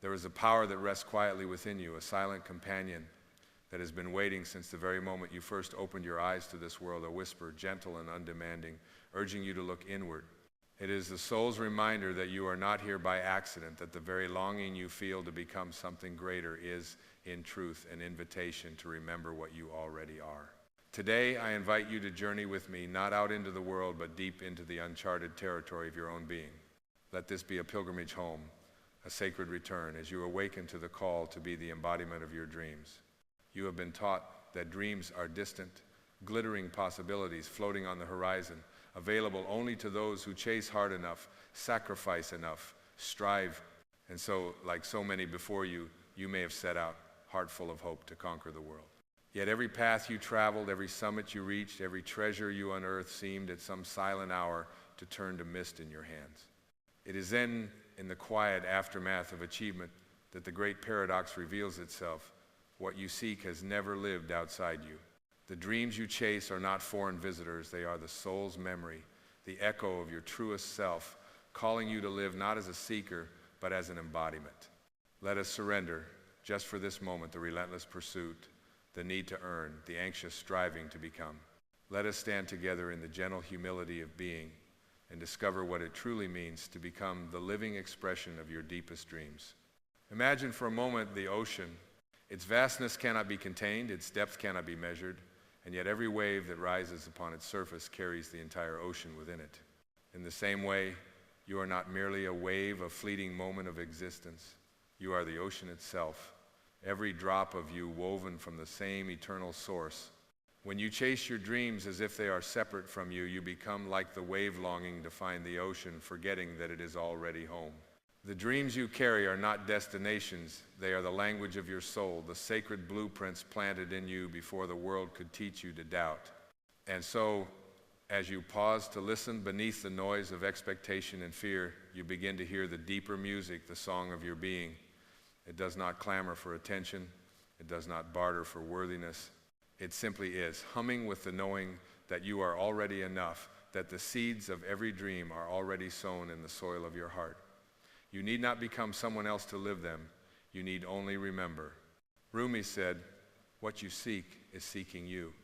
There is a power that rests quietly within you, a silent companion that has been waiting since the very moment you first opened your eyes to this world, a whisper, gentle and undemanding, urging you to look inward. It is the soul's reminder that you are not here by accident, that the very longing you feel to become something greater is, in truth, an invitation to remember what you already are. Today, I invite you to journey with me, not out into the world, but deep into the uncharted territory of your own being. Let this be a pilgrimage home, a sacred return, as you awaken to the call to be the embodiment of your dreams. You have been taught that dreams are distant, glittering possibilities floating on the horizon, available only to those who chase hard enough, sacrifice enough, strive. And so, like so many before you, you may have set out, heart full of hope, to conquer the world. Yet every path you traveled, every summit you reached, every treasure you unearthed seemed at some silent hour to turn to mist in your hands. It is then, in the quiet aftermath of achievement, that the great paradox reveals itself. What you seek has never lived outside you. The dreams you chase are not foreign visitors. They are the soul's memory, the echo of your truest self, calling you to live not as a seeker, but as an embodiment. Let us surrender, just for this moment, the relentless pursuit, the need to earn, the anxious striving to become. Let us stand together in the gentle humility of being and discover what it truly means to become the living expression of your deepest dreams. Imagine for a moment the ocean. Its vastness cannot be contained, its depth cannot be measured, and yet every wave that rises upon its surface carries the entire ocean within it. In the same way, you are not merely a wave, a fleeting moment of existence. You are the ocean itself, every drop of you woven from the same eternal source. When you chase your dreams as if they are separate from you, you become like the wave longing to find the ocean, forgetting that it is already home. The dreams you carry are not destinations. They are the language of your soul, the sacred blueprints planted in you before the world could teach you to doubt. And so, as you pause to listen beneath the noise of expectation and fear, you begin to hear the deeper music, the song of your being. It does not clamor for attention. It does not barter for worthiness. It simply is, humming with the knowing that you are already enough, that the seeds of every dream are already sown in the soil of your heart. You need not become someone else to live them. You need only remember. Rumi said, "What you seek is seeking you."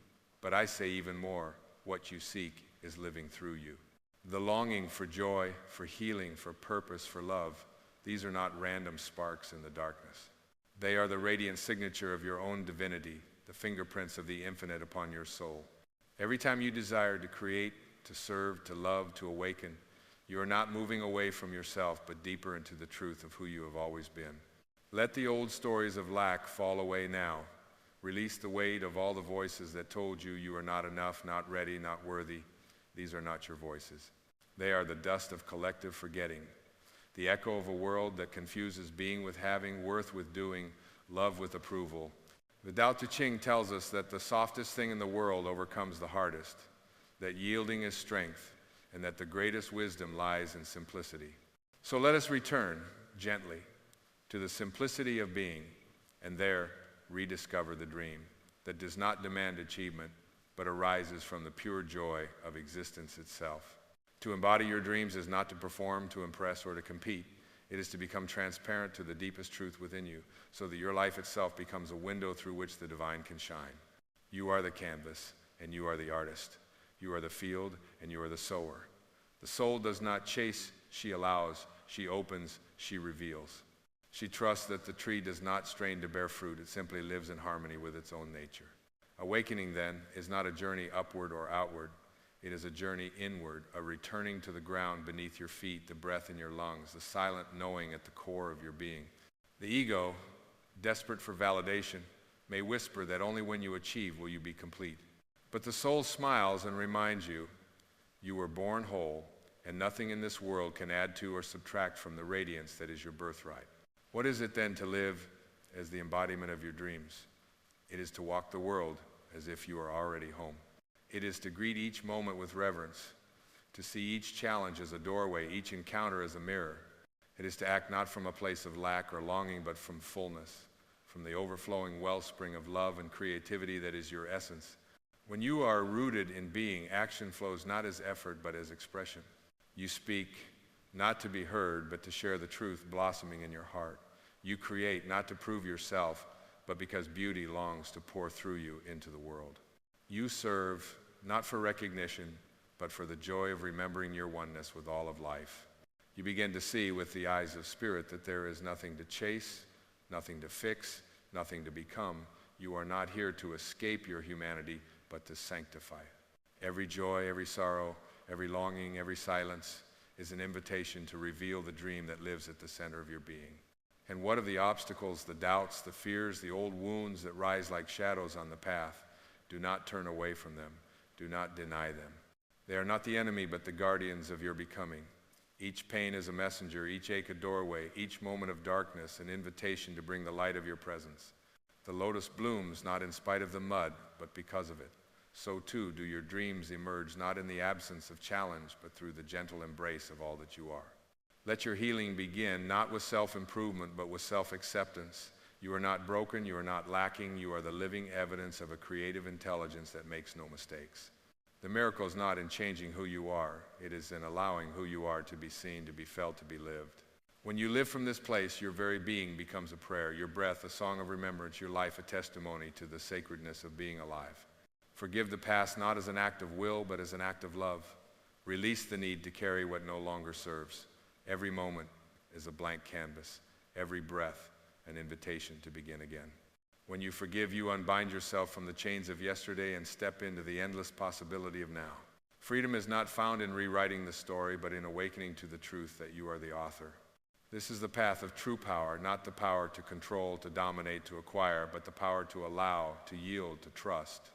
But I say even more, what you seek is living through you. The longing for joy, for healing, for purpose, for love, these are not random sparks in the darkness. They are the radiant signature of your own divinity, the fingerprints of the infinite upon your soul. Every time you desire to create, to serve, to love, to awaken, you are not moving away from yourself, but deeper into the truth of who you have always been. Let the old stories of lack fall away now. Release the weight of all the voices that told you you are not enough, not ready, not worthy. These are not your voices. They are the dust of collective forgetting, the echo of a world that confuses being with having, worth with doing, love with approval. The Tao Te Ching tells us that the softest thing in the world overcomes the hardest, that yielding is strength, and that the greatest wisdom lies in simplicity. So let us return gently to the simplicity of being, and there rediscover the dream that does not demand achievement, but arises from the pure joy of existence itself. To embody your dreams is not to perform, to impress, or to compete. It is to become transparent to the deepest truth within you, so that your life itself becomes a window through which the divine can shine. You are the canvas, and you are the artist. You are the field, and you are the sower. The soul does not chase, she allows. She opens, she reveals. She trusts that the tree does not strain to bear fruit. It simply lives in harmony with its own nature. Awakening, then, is not a journey upward or outward. It is a journey inward, a returning to the ground beneath your feet, the breath in your lungs, the silent knowing at the core of your being. The ego, desperate for validation, may whisper that only when you achieve will you be complete. But the soul smiles and reminds you, you were born whole, and nothing in this world can add to or subtract from the radiance that is your birthright. What is it then to live as the embodiment of your dreams? It is to walk the world as if you are already home. It is to greet each moment with reverence, to see each challenge as a doorway, each encounter as a mirror. It is to act not from a place of lack or longing, but from fullness, from the overflowing wellspring of love and creativity that is your essence. When you are rooted in being, action flows not as effort, but as expression. You speak not to be heard, but to share the truth blossoming in your heart. You create not to prove yourself, but because beauty longs to pour through you into the world. You serve not for recognition, but for the joy of remembering your oneness with all of life. You begin to see with the eyes of spirit that there is nothing to chase, nothing to fix, nothing to become. You are not here to escape your humanity, but to sanctify it. Every joy, every sorrow, every longing, every silence is an invitation to reveal the dream that lives at the center of your being. And what of the obstacles, the doubts, the fears, the old wounds that rise like shadows on the path? Do not turn away from them. Do not deny them. They are not the enemy, but the guardians of your becoming. Each pain is a messenger, each ache a doorway, each moment of darkness an invitation to bring the light of your presence. The lotus blooms not in spite of the mud, but because of it. So too do your dreams emerge not in the absence of challenge, but through the gentle embrace of all that you are. Let your healing begin not with self-improvement, but with self-acceptance. You are not broken, you are not lacking, you are the living evidence of a creative intelligence that makes no mistakes. The miracle is not in changing who you are, it is in allowing who you are to be seen, to be felt, to be lived. When you live from this place, your very being becomes a prayer, your breath a song of remembrance, your life a testimony to the sacredness of being alive. Forgive the past not as an act of will, but as an act of love. Release the need to carry what no longer serves. Every moment is a blank canvas, every breath an invitation to begin again. When you forgive, you unbind yourself from the chains of yesterday and step into the endless possibility of now. Freedom is not found in rewriting the story, but in awakening to the truth that you are the author. This is the path of true power, not the power to control, to dominate, to acquire, but the power to allow, to yield, to trust.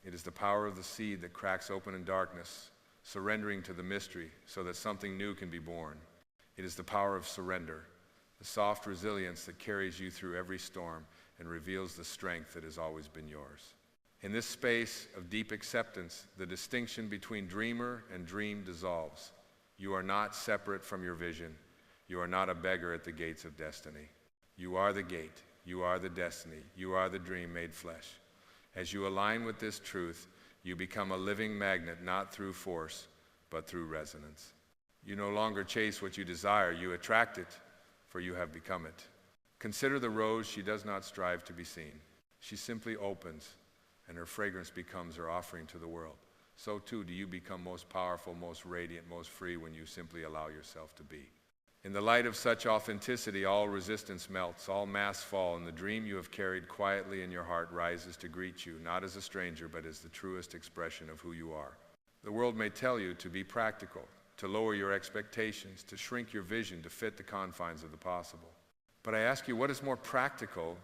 It is the power of the seed that cracks open in darkness, surrendering to the mystery so that something new can be born. It is the power of surrender, the soft resilience that carries you through every storm and reveals the strength that has always been yours. In this space of deep acceptance, the distinction between dreamer and dream dissolves. You are not separate from your vision. You are not a beggar at the gates of destiny. You are the gate. You are the destiny. You are the dream made flesh. As you align with this truth, you become a living magnet, not through force, but through resonance. You no longer chase what you desire, you attract it, for you have become it. Consider the rose, she does not strive to be seen. She simply opens, and her fragrance becomes her offering to the world. So too do you become most powerful, most radiant, most free when you simply allow yourself to be. In the light of such authenticity, all resistance melts, all masks fall, and the dream you have carried quietly in your heart rises to greet you, not as a stranger, but as the truest expression of who you are. The world may tell you to be practical, to lower your expectations, to shrink your vision to fit the confines of the possible. But I ask you, what is more practical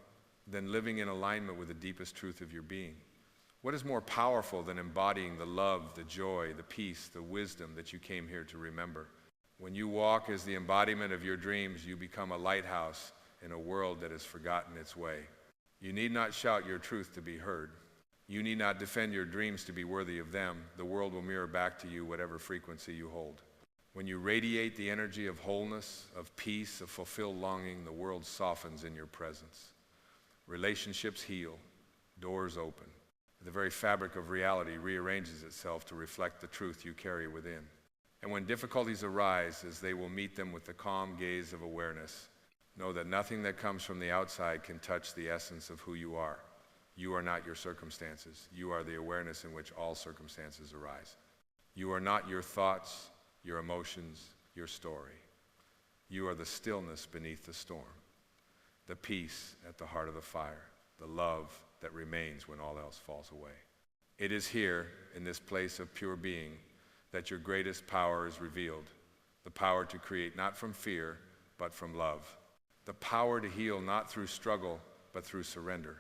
than living in alignment with the deepest truth of your being? What is more powerful than embodying the love, the joy, the peace, the wisdom that you came here to remember? When you walk as the embodiment of your dreams, you become a lighthouse in a world that has forgotten its way. You need not shout your truth to be heard. You need not defend your dreams to be worthy of them. The world will mirror back to you whatever frequency you hold. When you radiate the energy of wholeness, of peace, of fulfilled longing, the world softens in your presence. Relationships heal, doors open. The very fabric of reality rearranges itself to reflect the truth you carry within. And when difficulties arise, as they will meet them with the calm gaze of awareness, know that nothing that comes from the outside can touch the essence of who you are. You are not your circumstances. You are the awareness in which all circumstances arise. You are not your thoughts, your emotions, your story. You are the stillness beneath the storm, the peace at the heart of the fire, the love that remains when all else falls away. It is here, in this place of pure being, that your greatest power is revealed, the power to create not from fear, but from love, the power to heal not through struggle, but through surrender,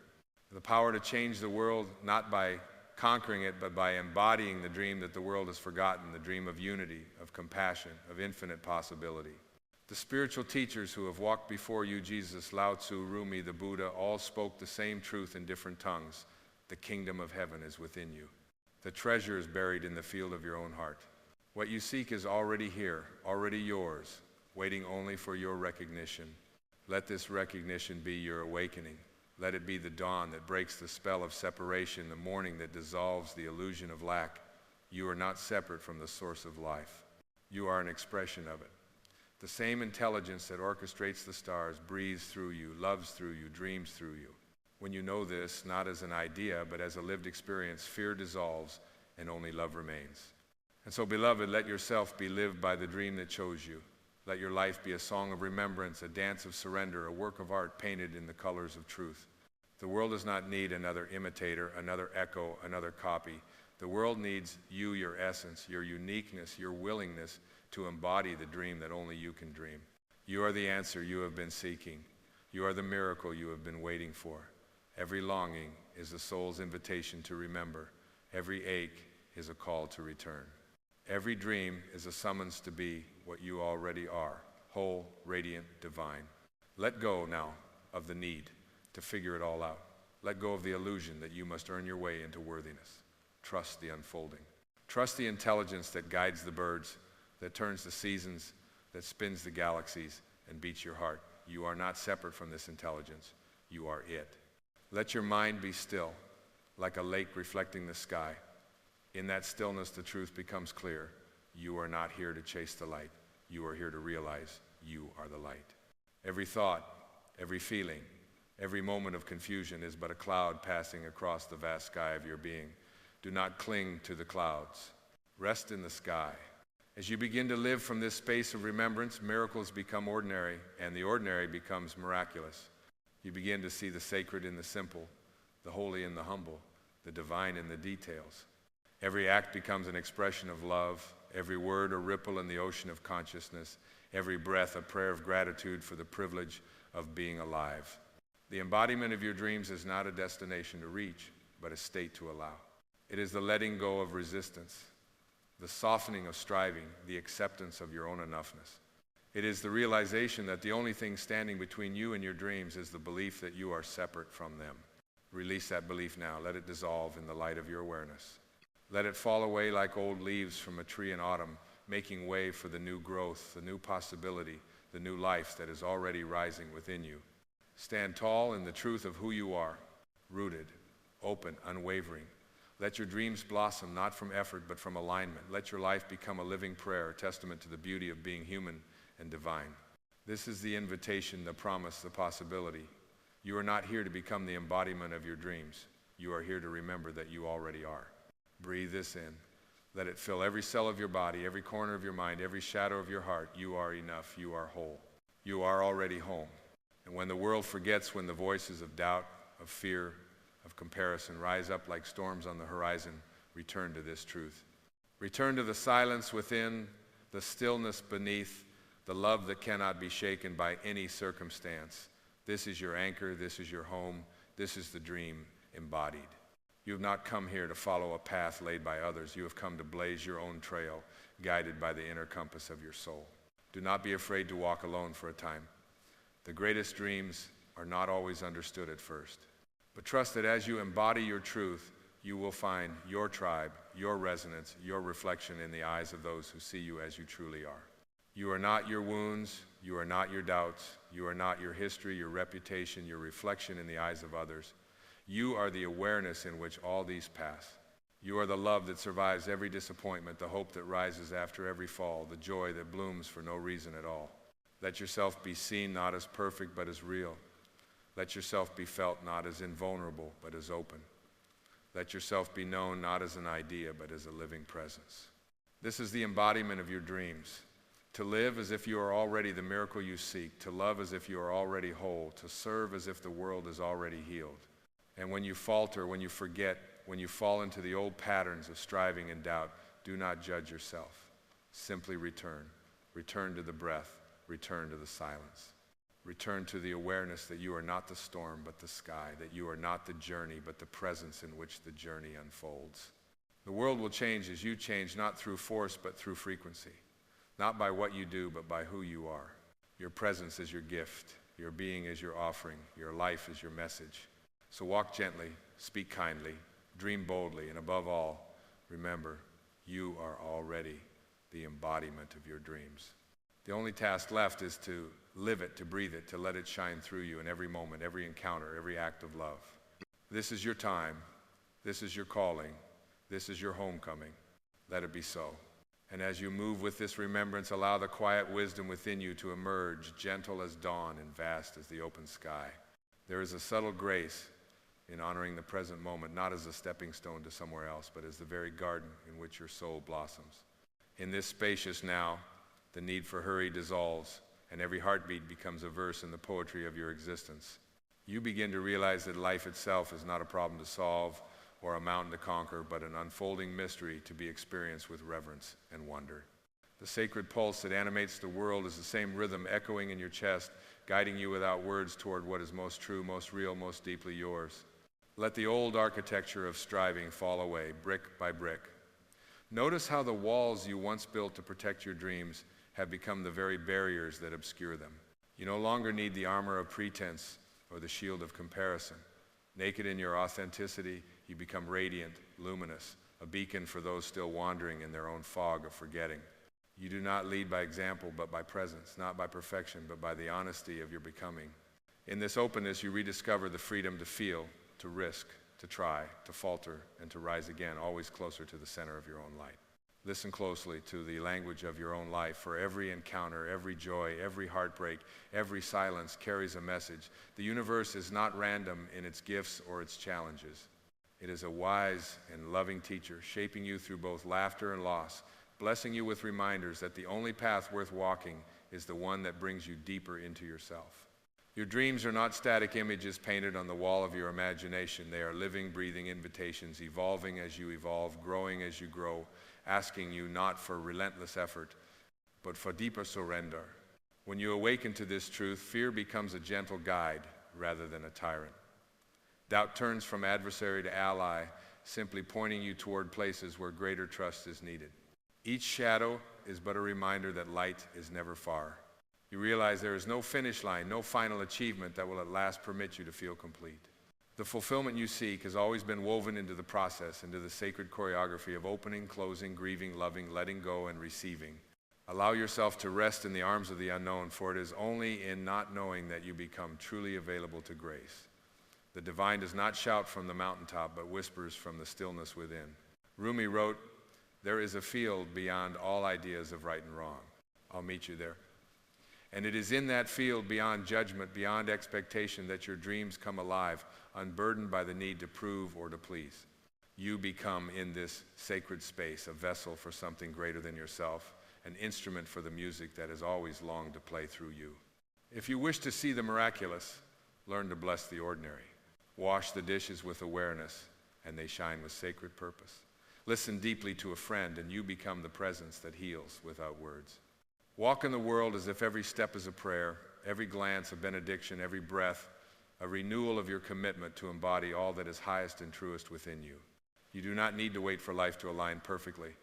the power to change the world not by conquering it, but by embodying the dream that the world has forgotten, the dream of unity, of compassion, of infinite possibility. The spiritual teachers who have walked before you, Jesus, Lao Tzu, Rumi, the Buddha, all spoke the same truth in different tongues. The kingdom of heaven is within you. The treasure is buried in the field of your own heart. What you seek is already here, already yours, waiting only for your recognition. Let this recognition be your awakening. Let it be the dawn that breaks the spell of separation, the morning that dissolves the illusion of lack. You are not separate from the source of life. You are an expression of it. The same intelligence that orchestrates the stars breathes through you, loves through you, dreams through you. When you know this, not as an idea, but as a lived experience, fear dissolves and only love remains. And so, beloved, let yourself be lived by the dream that chose you. Let your life be a song of remembrance, a dance of surrender, a work of art painted in the colors of truth. The world does not need another imitator, another echo, another copy. The world needs you, your essence, your uniqueness, your willingness to embody the dream that only you can dream. You are the answer you have been seeking. You are the miracle you have been waiting for. Every longing is the soul's invitation to remember. Every ache is a call to return. Every dream is a summons to be what you already are, whole, radiant, divine. Let go now of the need to figure it all out. Let go of the illusion that you must earn your way into worthiness. Trust the unfolding. Trust the intelligence that guides the birds, that turns the seasons, that spins the galaxies and beats your heart. You are not separate from this intelligence. You are it. Let your mind be still, like a lake reflecting the sky. In that stillness, the truth becomes clear. You are not here to chase the light. You are here to realize you are the light. Every thought, every feeling, every moment of confusion is but a cloud passing across the vast sky of your being. Do not cling to the clouds. Rest in the sky. As you begin to live from this space of remembrance, miracles become ordinary, and the ordinary becomes miraculous. You begin to see the sacred in the simple, the holy in the humble, the divine in the details. Every act becomes an expression of love, every word a ripple in the ocean of consciousness, every breath a prayer of gratitude for the privilege of being alive. The embodiment of your dreams is not a destination to reach, but a state to allow. It is the letting go of resistance, the softening of striving, the acceptance of your own enoughness. It is the realization that the only thing standing between you and your dreams is the belief that you are separate from them. Release that belief now. Let it dissolve in the light of your awareness. Let it fall away like old leaves from a tree in autumn, making way for the new growth, the new possibility, the new life that is already rising within you. Stand tall in the truth of who you are, rooted, open, unwavering. Let your dreams blossom, not from effort, but from alignment. Let your life become a living prayer, a testament to the beauty of being human and divine. This is the invitation, the promise, the possibility. You are not here to become the embodiment of your dreams. You are here to remember that you already are. Breathe this in. Let it fill every cell of your body, every corner of your mind, every shadow of your heart. You are enough. You are whole. You are already home. And when the world forgets, when the voices of doubt, of fear, of comparison rise up like storms on the horizon, return to this truth. Return to the silence within, the stillness beneath, the love that cannot be shaken by any circumstance. This is your anchor. This is your home. This is the dream embodied. You have not come here to follow a path laid by others. You have come to blaze your own trail, guided by the inner compass of your soul. Do not be afraid to walk alone for a time. The greatest dreams are not always understood at first. But trust that as you embody your truth, you will find your tribe, your resonance, your reflection in the eyes of those who see you as you truly are. You are not your wounds. You are not your doubts. You are not your history, your reputation, your reflection in the eyes of others. You are the awareness in which all these pass. You are the love that survives every disappointment, the hope that rises after every fall, the joy that blooms for no reason at all. Let yourself be seen not as perfect but as real. Let yourself be felt not as invulnerable but as open. Let yourself be known not as an idea but as a living presence. This is the embodiment of your dreams. To live as if you are already the miracle you seek, to love as if you are already whole, to serve as if the world is already healed. And when you falter, when you forget, when you fall into the old patterns of striving and doubt, do not judge yourself. Simply return. Return to the breath. Return to the silence. Return to the awareness that you are not the storm but the sky, that you are not the journey but the presence in which the journey unfolds. The world will change as you change, not through force but through frequency. Not by what you do, but by who you are. Your presence is your gift. Your being is your offering. Your life is your message. So walk gently, speak kindly, dream boldly, and above all, remember, you are already the embodiment of your dreams. The only task left is to live it, to breathe it, to let it shine through you in every moment, every encounter, every act of love. This is your time. This is your calling. This is your homecoming. Let it be so. And as you move with this remembrance, allow the quiet wisdom within you to emerge, gentle as dawn and vast as the open sky. There is a subtle grace in honoring the present moment, not as a stepping stone to somewhere else, but as the very garden in which your soul blossoms. In this spacious now, the need for hurry dissolves, and every heartbeat becomes a verse in the poetry of your existence. You begin to realize that life itself is not a problem to solve or a mountain to conquer, but an unfolding mystery to be experienced with reverence and wonder. The sacred pulse that animates the world is the same rhythm echoing in your chest, guiding you without words toward what is most true, most real, most deeply yours. Let the old architecture of striving fall away, brick by brick. Notice how the walls you once built to protect your dreams have become the very barriers that obscure them. You no longer need the armor of pretense or the shield of comparison. Naked in your authenticity, you become radiant, luminous, a beacon for those still wandering in their own fog of forgetting. You do not lead by example, but by presence, not by perfection, but by the honesty of your becoming. In this openness, you rediscover the freedom to feel, to risk, to try, to falter, and to rise again, always closer to the center of your own light. Listen closely to the language of your own life, for every encounter, every joy, every heartbreak, every silence carries a message. The universe is not random in its gifts or its challenges. It is a wise and loving teacher, shaping you through both laughter and loss, blessing you with reminders that the only path worth walking is the one that brings you deeper into yourself. Your dreams are not static images painted on the wall of your imagination. They are living, breathing invitations, evolving as you evolve, growing as you grow, asking you not for relentless effort, but for deeper surrender. When you awaken to this truth, fear becomes a gentle guide rather than a tyrant. Doubt turns from adversary to ally, simply pointing you toward places where greater trust is needed. Each shadow is but a reminder that light is never far. You realize there is no finish line, no final achievement that will at last permit you to feel complete. The fulfillment you seek has always been woven into the process, into the sacred choreography of opening, closing, grieving, loving, letting go, and receiving. Allow yourself to rest in the arms of the unknown, for it is only in not knowing that you become truly available to grace. The divine does not shout from the mountaintop, but whispers from the stillness within. Rumi wrote, "There is a field beyond all ideas of right and wrong. I'll meet you there." And it is in that field beyond judgment, beyond expectation, that your dreams come alive, unburdened by the need to prove or to please. You become, in this sacred space, a vessel for something greater than yourself, an instrument for the music that has always longed to play through you. If you wish to see the miraculous, learn to bless the ordinary. Wash the dishes with awareness, and they shine with sacred purpose. Listen deeply to a friend, and you become the presence that heals without words. Walk in the world as if every step is a prayer, every glance a benediction, every breath a renewal of your commitment to embody all that is highest and truest within you. You do not need to wait for life to align perfectly.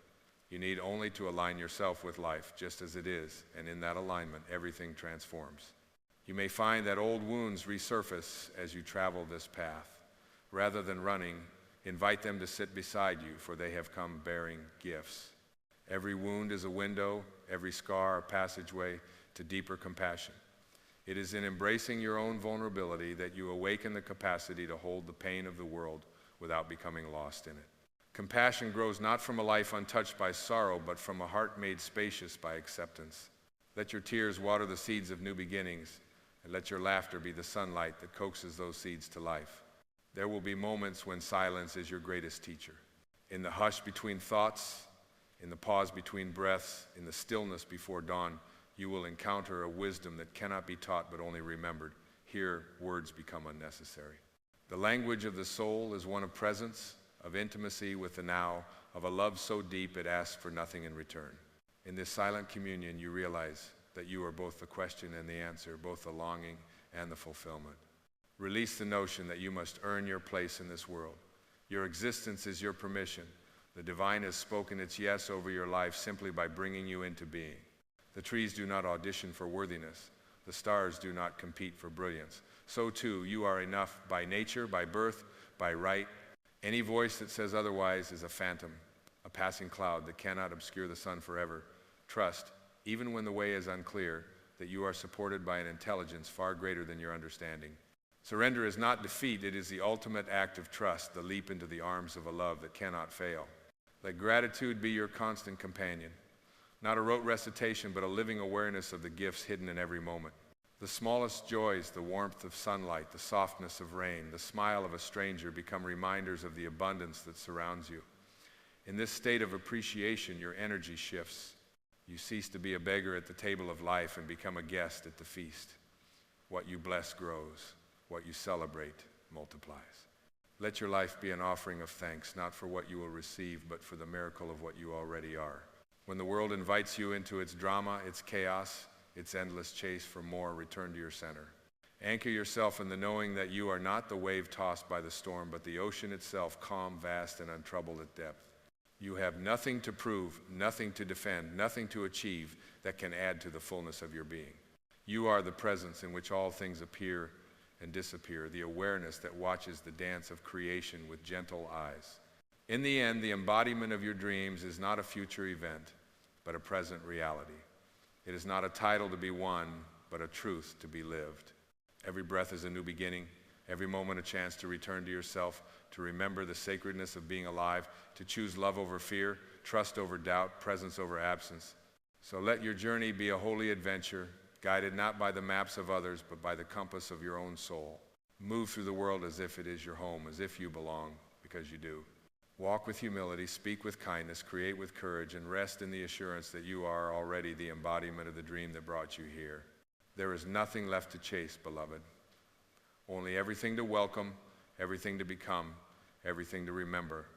You need only to align yourself with life just as it is, and in that alignment, everything transforms. You may find that old wounds resurface as you travel this path. Rather than running, invite them to sit beside you, for they have come bearing gifts. Every wound is a window, every scar a passageway to deeper compassion. It is in embracing your own vulnerability that you awaken the capacity to hold the pain of the world without becoming lost in it. Compassion grows not from a life untouched by sorrow, but from a heart made spacious by acceptance. Let your tears water the seeds of new beginnings, and let your laughter be the sunlight that coaxes those seeds to life. There will be moments when silence is your greatest teacher. In the hush between thoughts, in the pause between breaths, in the stillness before dawn, you will encounter a wisdom that cannot be taught but only remembered. Here, words become unnecessary. The language of the soul is one of presence, of intimacy with the now, of a love so deep it asks for nothing in return. In this silent communion, you realize that you are both the question and the answer, both the longing and the fulfillment. Release the notion that you must earn your place in this world. Your existence is your permission. The divine has spoken its yes over your life simply by bringing you into being. The trees do not audition for worthiness. The stars do not compete for brilliance. So too, you are enough by nature, by birth, by right. Any voice that says otherwise is a phantom, a passing cloud that cannot obscure the sun forever. Trust, even when the way is unclear, that you are supported by an intelligence far greater than your understanding. Surrender is not defeat, it is the ultimate act of trust, the leap into the arms of a love that cannot fail. Let gratitude be your constant companion. Not a rote recitation, but a living awareness of the gifts hidden in every moment. The smallest joys, the warmth of sunlight, the softness of rain, the smile of a stranger become reminders of the abundance that surrounds you. In this state of appreciation, your energy shifts. You cease to be a beggar at the table of life and become a guest at the feast. What you bless grows. What you celebrate multiplies. Let your life be an offering of thanks, not for what you will receive, but for the miracle of what you already are. When the world invites you into its drama, its chaos, its endless chase for more, return to your center. Anchor yourself in the knowing that you are not the wave tossed by the storm, but the ocean itself, calm, vast, and untroubled at depth. You have nothing to prove, nothing to defend, nothing to achieve that can add to the fullness of your being. You are the presence in which all things appear and disappear, the awareness that watches the dance of creation with gentle eyes. In the end, the embodiment of your dreams is not a future event, but a present reality. It is not a title to be won, but a truth to be lived. Every breath is a new beginning, every moment a chance to return to yourself, to remember the sacredness of being alive, to choose love over fear, trust over doubt, presence over absence. So let your journey be a holy adventure, guided not by the maps of others, but by the compass of your own soul. Move through the world as if it is your home, as if you belong, because you do. Walk with humility, speak with kindness, create with courage, and rest in the assurance that you are already the embodiment of the dream that brought you here. There is nothing left to chase, beloved. Only everything to welcome, everything to become, everything to remember.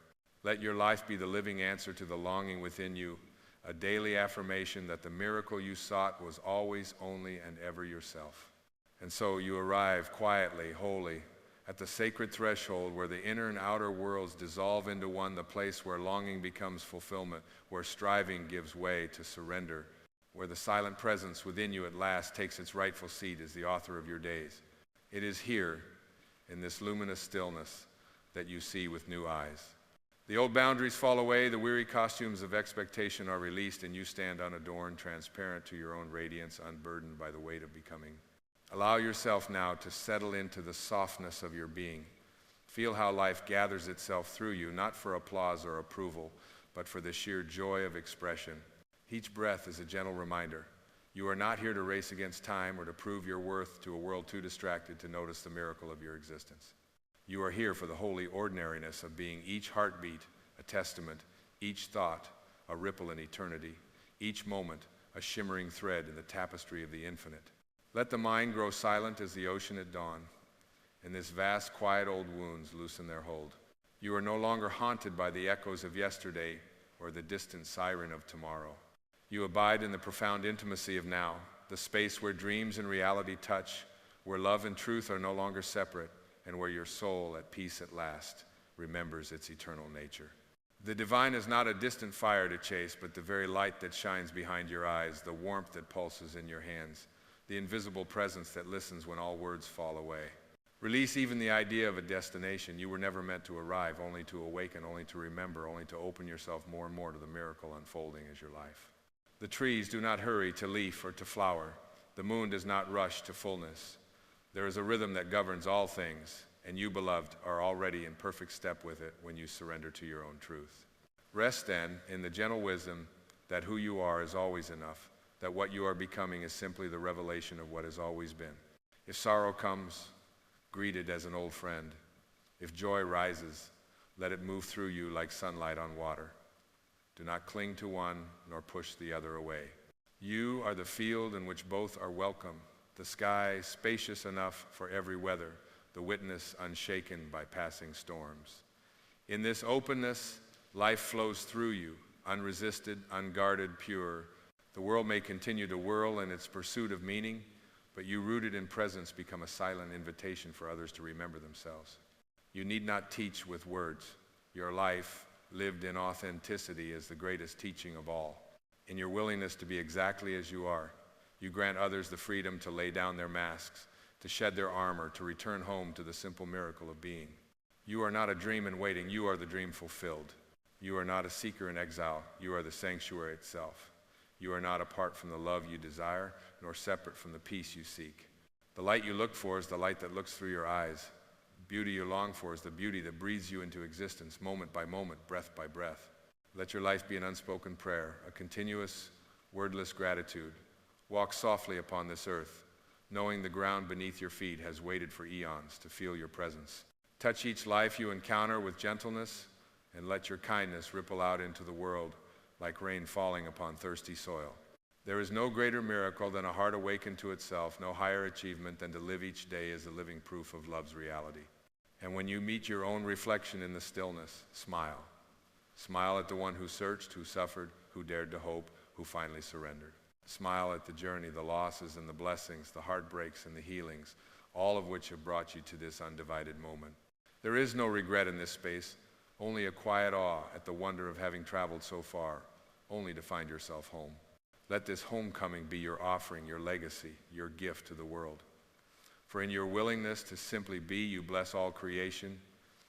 Let your life be the living answer to the longing within you, a daily affirmation that the miracle you sought was always, only, and ever yourself. And so you arrive quietly, wholly, at the sacred threshold where the inner and outer worlds dissolve into one, the place where longing becomes fulfillment, where striving gives way to surrender, where the silent presence within you at last takes its rightful seat as the author of your days. It is here, in this luminous stillness, that you see with new eyes. The old boundaries fall away, the weary costumes of expectation are released, and you stand unadorned, transparent to your own radiance, unburdened by the weight of becoming. Allow yourself now to settle into the softness of your being. Feel how life gathers itself through you, not for applause or approval, but for the sheer joy of expression. Each breath is a gentle reminder. You are not here to race against time or to prove your worth to a world too distracted to notice the miracle of your existence. You are here for the holy ordinariness of being, each heartbeat a testament, each thought a ripple in eternity, each moment a shimmering thread in the tapestry of the infinite. Let the mind grow silent as the ocean at dawn, and this vast, quiet old wounds loosen their hold. You are no longer haunted by the echoes of yesterday or the distant siren of tomorrow. You abide in the profound intimacy of now, the space where dreams and reality touch, where love and truth are no longer separate, and where your soul, at peace at last, remembers its eternal nature. The divine is not a distant fire to chase, but the very light that shines behind your eyes, the warmth that pulses in your hands, the invisible presence that listens when all words fall away. Release even the idea of a destination. You were never meant to arrive, only to awaken, only to remember, only to open yourself more and more to the miracle unfolding as your life. The trees do not hurry to leaf or to flower. The moon does not rush to fullness. There is a rhythm that governs all things, and you, beloved, are already in perfect step with it when you surrender to your own truth. Rest then in the gentle wisdom that who you are is always enough, that what you are becoming is simply the revelation of what has always been. If sorrow comes, greet it as an old friend. If joy rises, let it move through you like sunlight on water. Do not cling to one nor push the other away. You are the field in which both are welcome, the sky spacious enough for every weather, the witness unshaken by passing storms. In this openness, life flows through you, unresisted, unguarded, pure. The world may continue to whirl in its pursuit of meaning, but you, rooted in presence, become a silent invitation for others to remember themselves. You need not teach with words. Your life, lived in authenticity, is the greatest teaching of all. In your willingness to be exactly as you are, you grant others the freedom to lay down their masks, to shed their armor, to return home to the simple miracle of being. You are not a dream in waiting. You are the dream fulfilled. You are not a seeker in exile. You are the sanctuary itself. You are not apart from the love you desire, nor separate from the peace you seek. The light you look for is the light that looks through your eyes. The beauty you long for is the beauty that breathes you into existence, moment by moment, breath by breath. Let your life be an unspoken prayer, a continuous, wordless gratitude. Walk softly upon this earth, knowing the ground beneath your feet has waited for eons to feel your presence. Touch each life you encounter with gentleness, and let your kindness ripple out into the world like rain falling upon thirsty soil. There is no greater miracle than a heart awakened to itself, no higher achievement than to live each day as a living proof of love's reality. And when you meet your own reflection in the stillness, smile. Smile at the one who searched, who suffered, who dared to hope, who finally surrendered. Smile at the journey, the losses and the blessings, the heartbreaks and the healings, all of which have brought you to this undivided moment. There is no regret in this space, only a quiet awe at the wonder of having traveled so far, only to find yourself home. Let this homecoming be your offering, your legacy, your gift to the world. For in your willingness to simply be, you bless all creation.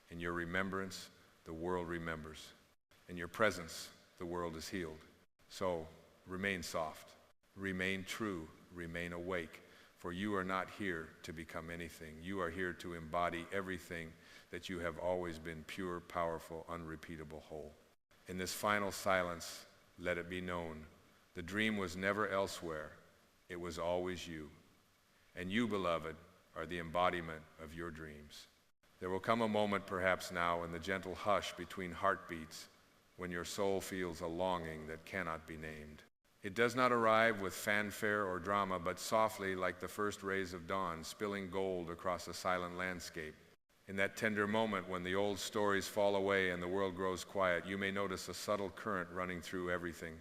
In your remembrance, the world remembers. In your presence, the world is healed. So, remain soft, remain true, remain awake, for you are not here to become anything. You are here to embody everything that you have always been: pure, powerful, unrepeatable, whole. In this final silence, let it be known, the dream was never elsewhere, it was always you. And you, beloved, are the embodiment of your dreams. There will come a moment, perhaps now, in the gentle hush between heartbeats, when your soul feels a longing that cannot be named. It does not arrive with fanfare or drama, but softly, like the first rays of dawn, spilling gold across a silent landscape. In that tender moment when the old stories fall away and the world grows quiet, you may notice a subtle current running through everything.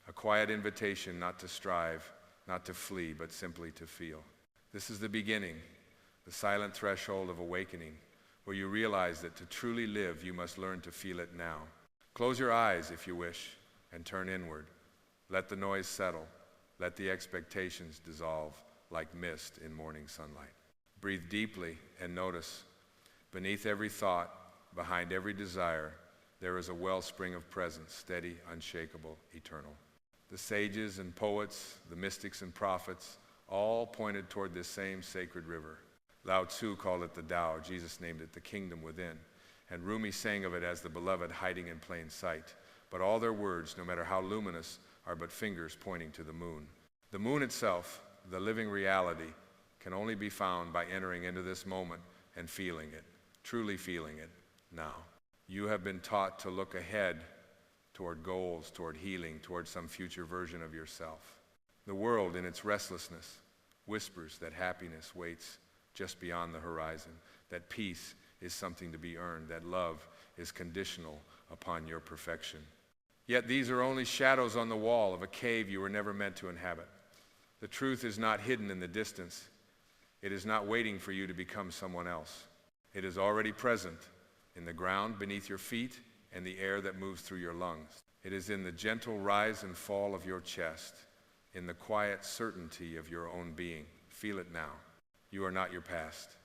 A quiet invitation not to strive, not to flee, but simply to feel. This is the beginning, the silent threshold of awakening, where you realize that to truly live, you must learn to feel it now. Close your eyes, if you wish, and turn inward. Let the noise settle. Let the expectations dissolve like mist in morning sunlight. Breathe deeply and notice, beneath every thought, behind every desire, there is a wellspring of presence, steady, unshakable, eternal. The sages and poets, the mystics and prophets, all pointed toward this same sacred river. Lao Tzu called it the Tao. Jesus named it the kingdom within. And Rumi sang of it as the beloved hiding in plain sight. But all their words, no matter how luminous, are but fingers pointing to the moon. The moon itself, the living reality, can only be found by entering into this moment and feeling it, truly feeling it now. You have been taught to look ahead toward goals, toward healing, toward some future version of yourself. The world, in its restlessness, whispers that happiness waits just beyond the horizon, that peace is something to be earned, that love is conditional upon your perfection. Yet these are only shadows on the wall of a cave you were never meant to inhabit. The truth is not hidden in the distance. It is not waiting for you to become someone else. It is already present in the ground beneath your feet and the air that moves through your lungs. It is in the gentle rise and fall of your chest, in the quiet certainty of your own being. Feel it now. You are not your past.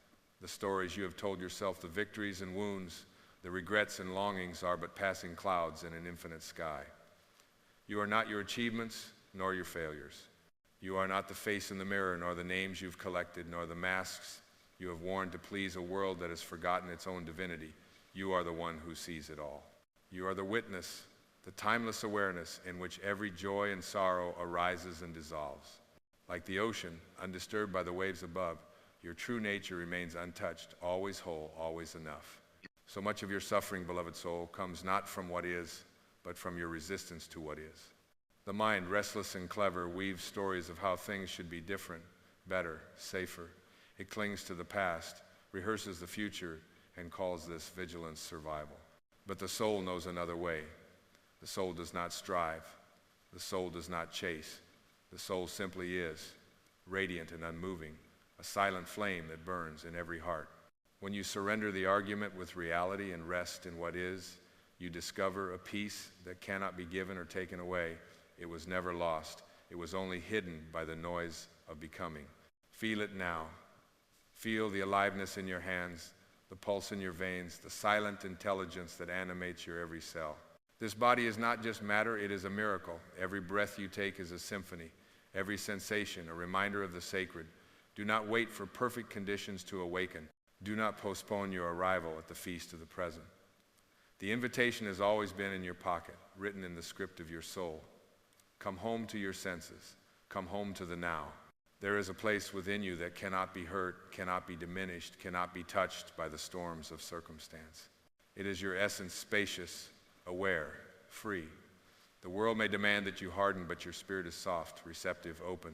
The stories you have told yourself, the victories and wounds, the regrets and longings are but passing clouds in an infinite sky. You are not your achievements, nor your failures. You are not the face in the mirror, nor the names you've collected, nor the masks you have worn to please a world that has forgotten its own divinity. You are the one who sees it all. You are the witness, the timeless awareness in which every joy and sorrow arises and dissolves. Like the ocean, undisturbed by the waves above, your true nature remains untouched, always whole, always enough. So much of your suffering, beloved soul, comes not from what is, but from your resistance to what is. The mind, restless and clever, weaves stories of how things should be different, better, safer. It clings to the past, rehearses the future, and calls this vigilance survival. But the soul knows another way. The soul does not strive. The soul does not chase. The soul simply is, radiant and unmoving, a silent flame that burns in every heart. When you surrender the argument with reality and rest in what is, you discover a peace that cannot be given or taken away. It was never lost. It was only hidden by the noise of becoming. Feel it now. Feel the aliveness in your hands, the pulse in your veins, the silent intelligence that animates your every cell. This body is not just matter, it is a miracle. Every breath you take is a symphony. Every sensation, a reminder of the sacred. Do not wait for perfect conditions to awaken. Do not postpone your arrival at the feast of the present. The invitation has always been in your pocket, written in the script of your soul. Come home to your senses. Come home to the now. There is a place within you that cannot be hurt, cannot be diminished, cannot be touched by the storms of circumstance. It is your essence, spacious, aware, free. The world may demand that you harden, but your spirit is soft, receptive, open.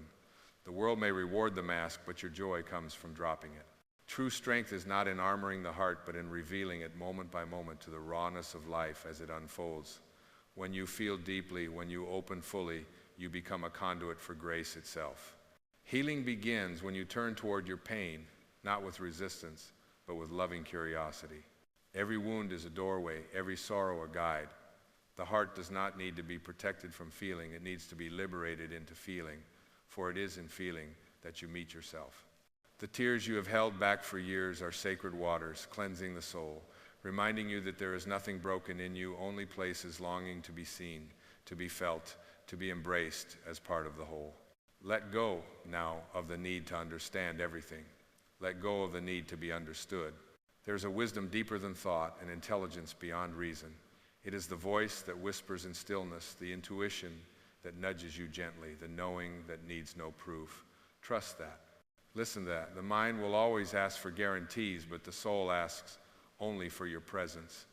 The world may reward the mask, but your joy comes from dropping it. True strength is not in armoring the heart, but in revealing it moment by moment to the rawness of life as it unfolds. When you feel deeply, when you open fully, you become a conduit for grace itself. Healing begins when you turn toward your pain, not with resistance, but with loving curiosity. Every wound is a doorway, every sorrow a guide. The heart does not need to be protected from feeling, it needs to be liberated into feeling, for it is in feeling that you meet yourself. The tears you have held back for years are sacred waters, cleansing the soul, reminding you that there is nothing broken in you, only places longing to be seen, to be felt, to be embraced as part of the whole. Let go now of the need to understand everything. Let go of the need to be understood. There's a wisdom deeper than thought, an intelligence beyond reason. It is the voice that whispers in stillness, the intuition that nudges you gently, the knowing that needs no proof. Trust that. Listen to that. The mind will always ask for guarantees, but the soul asks only for your presence.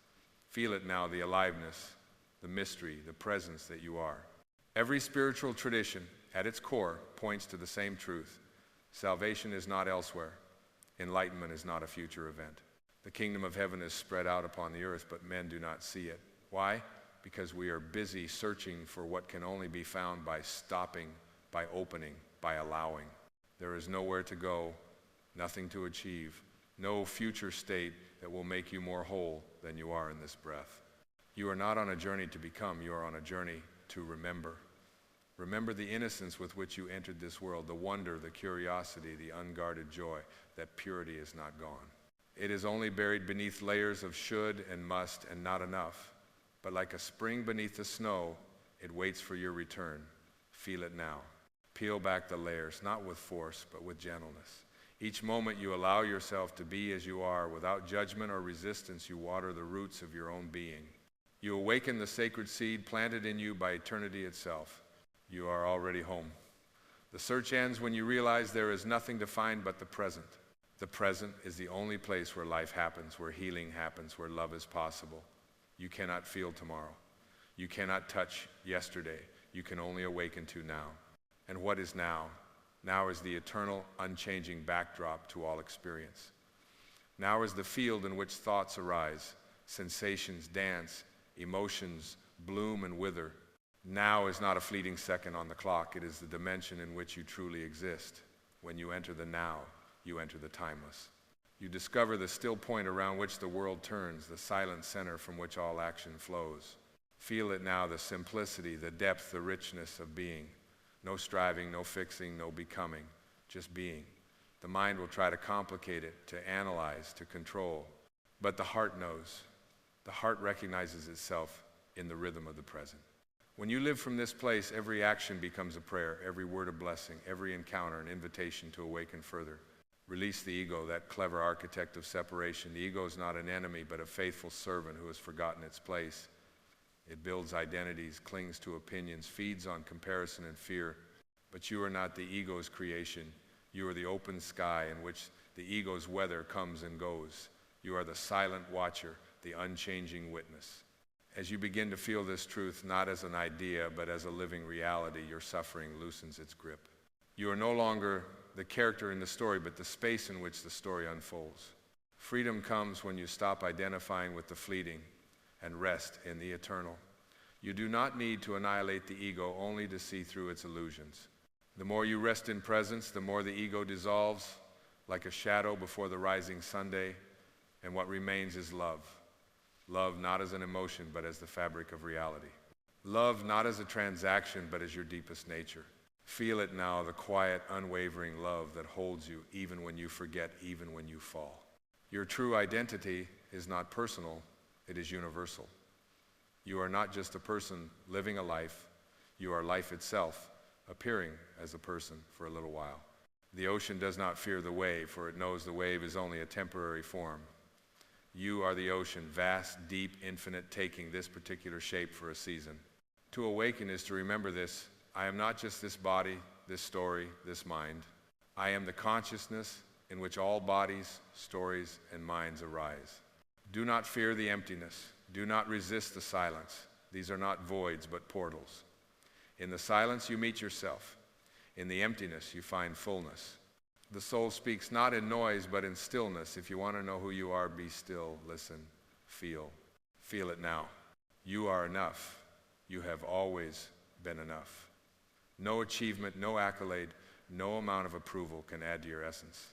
Feel it now, the aliveness, the mystery, the presence that you are. Every spiritual tradition, at its core, points to the same truth. Salvation is not elsewhere. Enlightenment is not a future event. The kingdom of heaven is spread out upon the earth, but men do not see it. Why? Because we are busy searching for what can only be found by stopping, by opening, by allowing. There is nowhere to go, nothing to achieve, no future state that will make you more whole than you are in this breath. You are not on a journey to become, you are on a journey to remember. Remember the innocence with which you entered this world, the wonder, the curiosity, the unguarded joy. That purity is not gone. It is only buried beneath layers of should and must and not enough. But like a spring beneath the snow, it waits for your return. Feel it now. Peel back the layers, not with force, but with gentleness. Each moment you allow yourself to be as you are, without judgment or resistance, you water the roots of your own being. You awaken the sacred seed planted in you by eternity itself. You are already home. The search ends when you realize there is nothing to find but the present. The present is the only place where life happens, where healing happens, where love is possible. You cannot feel tomorrow. You cannot touch yesterday. You can only awaken to now. And what is now? Now is the eternal, unchanging backdrop to all experience. Now is the field in which thoughts arise, sensations dance, emotions bloom and wither. Now is not a fleeting second on the clock. It is the dimension in which you truly exist. When you enter the now, you enter the timeless. You discover the still point around which the world turns, the silent center from which all action flows. Feel it now, the simplicity, the depth, the richness of being. No striving, no fixing, no becoming, just being. The mind will try to complicate it, to analyze, to control. But the heart knows. The heart recognizes itself in the rhythm of the present. When you live from this place, every action becomes a prayer, every word a blessing, every encounter an invitation to awaken further. Release the ego, that clever architect of separation. The ego is not an enemy, but a faithful servant who has forgotten its place. It builds identities, clings to opinions, feeds on comparison and fear. But you are not the ego's creation. You are the open sky in which the ego's weather comes and goes. You are the silent watcher, the unchanging witness. As you begin to feel this truth, not as an idea, but as a living reality, your suffering loosens its grip. You are no longer the character in the story, but the space in which the story unfolds. Freedom comes when you stop identifying with the fleeting and rest in the eternal. You do not need to annihilate the ego only to see through its illusions. The more you rest in presence, the more the ego dissolves like a shadow before the rising Sunday, and what remains is love. Love not as an emotion, but as the fabric of reality. Love not as a transaction, but as your deepest nature. Feel it now, the quiet, unwavering love that holds you even when you forget, even when you fall. Your true identity is not personal, it is universal. You are not just a person living a life, you are life itself, appearing as a person for a little while. The ocean does not fear the wave, for it knows the wave is only a temporary form. You are the ocean, vast, deep, infinite, taking this particular shape for a season. To awaken is to remember this I am not just this body, this story, this mind. I am the consciousness in which all bodies, stories, and minds arise. Do not fear the emptiness. Do not resist the silence. These are not voids, but portals. In the silence, you meet yourself. In the emptiness, you find fullness. The soul speaks not in noise, but in stillness. If you want to know who you are, be still, listen, feel. Feel it now. You are enough. You have always been enough. No achievement, no accolade, no amount of approval can add to your essence.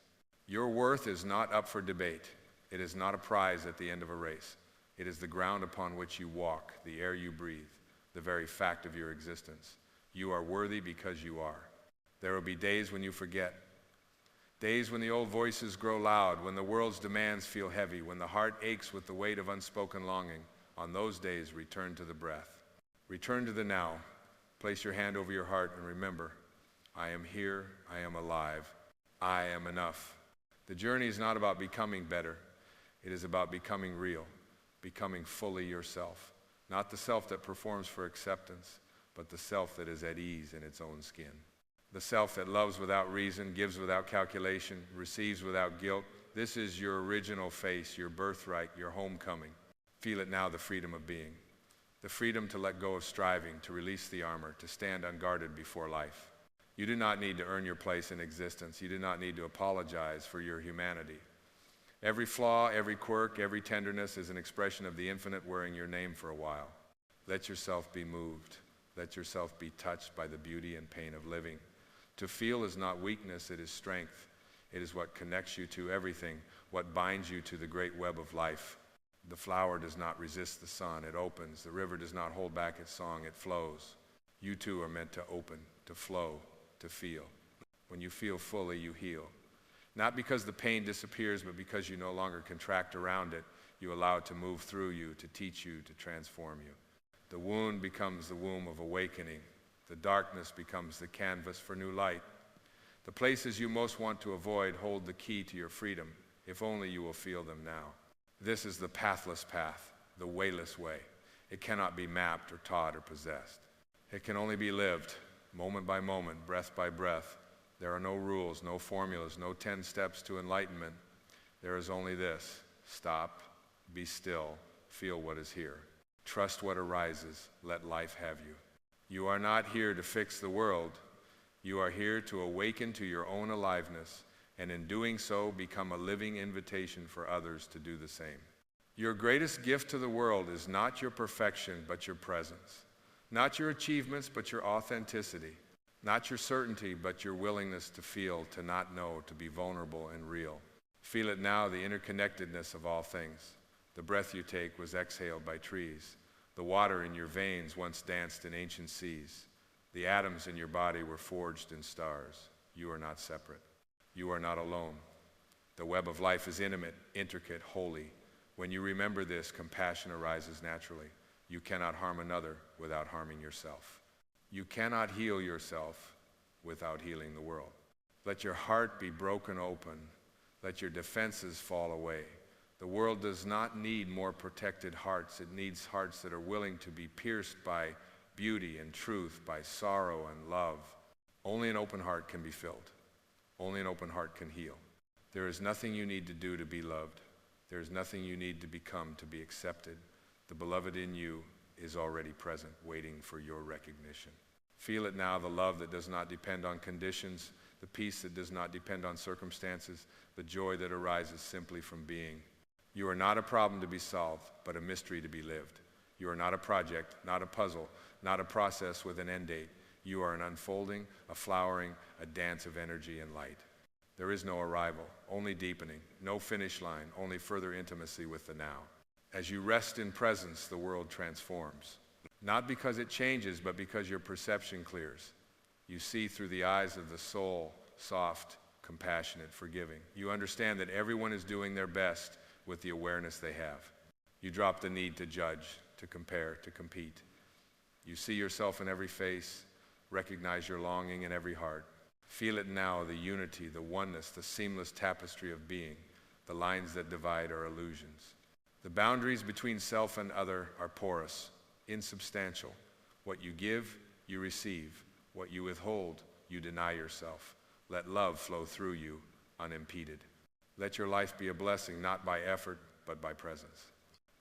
Your worth is not up for debate. It is not a prize at the end of a race. It is the ground upon which you walk, the air you breathe, the very fact of your existence. You are worthy because you are. There will be days when you forget. Days when the old voices grow loud, when the world's demands feel heavy, when the heart aches with the weight of unspoken longing. On those days, return to the breath. Return to the now. Place your hand over your heart and remember, I am here, I am alive, I am enough. The journey is not about becoming better. It is about becoming real, becoming fully yourself. Not the self that performs for acceptance, but the self that is at ease in its own skin. The self that loves without reason, gives without calculation, receives without guilt. This is your original face, your birthright, your homecoming. Feel it now, the freedom of being. The freedom to let go of striving, to release the armor, to stand unguarded before life. You do not need to earn your place in existence. You do not need to apologize for your humanity. Every flaw, every quirk, every tenderness is an expression of the infinite wearing your name for a while. Let yourself be moved. Let yourself be touched by the beauty and pain of living. To feel is not weakness, it is strength. It is what connects you to everything, what binds you to the great web of life. The flower does not resist the sun, it opens. The river does not hold back its song, it flows. You too are meant to open, to flow, to feel. When you feel fully, you heal. Not because the pain disappears, but because you no longer contract around it. You allow it to move through you, to teach you, to transform you. The wound becomes the womb of awakening. The darkness becomes the canvas for new light. The places you most want to avoid hold the key to your freedom, if only you will feel them now. This is the pathless path, the wayless way. It cannot be mapped or taught or possessed. It can only be lived, moment by moment, breath by breath. There are no rules, no formulas, no 10 steps to enlightenment. There is only this: stop, be still, feel what is here. Trust what arises, let life have you. You are not here to fix the world. You are here to awaken to your own aliveness, and in doing so, become a living invitation for others to do the same. Your greatest gift to the world is not your perfection, but your presence. Not your achievements, but your authenticity. Not your certainty, but your willingness to feel, to not know, to be vulnerable and real. Feel it now, the interconnectedness of all things. The breath you take was exhaled by trees. The water in your veins once danced in ancient seas. The atoms in your body were forged in stars. You are not separate. You are not alone. The web of life is intimate, intricate, holy. When you remember this, compassion arises naturally. You cannot harm another without harming yourself. You cannot heal yourself without healing the world. Let your heart be broken open. Let your defenses fall away. The world does not need more protected hearts. It needs hearts that are willing to be pierced by beauty and truth, by sorrow and love. Only an open heart can be filled. Only an open heart can heal. There is nothing you need to do to be loved. There is nothing you need to become to be accepted. The beloved in you is already present, waiting for your recognition. Feel it now, the love that does not depend on conditions, the peace that does not depend on circumstances, the joy that arises simply from being. You are not a problem to be solved, but a mystery to be lived. You are not a project, not a puzzle, not a process with an end date. You are an unfolding, a flowering, a dance of energy and light. There is no arrival, only deepening, no finish line, only further intimacy with the now. As you rest in presence, the world transforms. Not because it changes, but because your perception clears. You see through the eyes of the soul, soft, compassionate, forgiving. You understand that everyone is doing their best with the awareness they have. You drop the need to judge, to compare, to compete. You see yourself in every face, recognize your longing in every heart. Feel it now, the unity, the oneness, the seamless tapestry of being. The lines that divide are illusions. The boundaries between self and other are porous, insubstantial. What you give, you receive. What you withhold, you deny yourself. Let love flow through you unimpeded. Let your life be a blessing, not by effort, but by presence.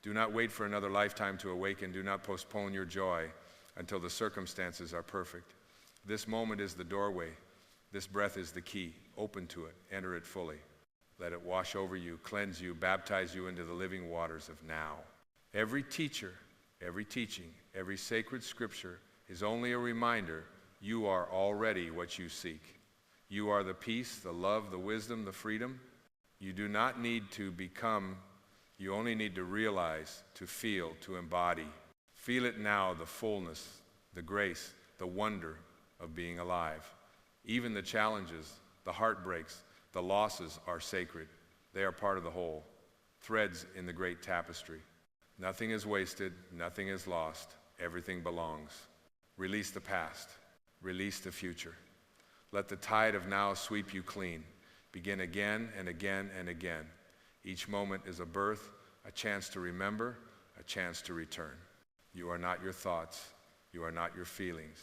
Do not wait for another lifetime to awaken. Do not postpone your joy until the circumstances are perfect. This moment is the doorway. This breath is the key. Open to it. Enter it fully. Let it wash over you, cleanse you, baptize you into the living waters of now. Every teacher, every teaching, every sacred scripture is only a reminder you are already what you seek. You are the peace, the love, the wisdom, the freedom. You do not need to become, you only need to realize, to feel, to embody. Feel it now, the fullness, the grace, the wonder of being alive. Even the challenges, the heartbreaks, the losses are sacred. They are part of the whole, threads in the great tapestry. Nothing is wasted, nothing is lost, everything belongs. Release the past, release the future. Let the tide of now sweep you clean. Begin again and again and again. Each moment is a birth, a chance to remember, a chance to return. You are not your thoughts. You are not your feelings.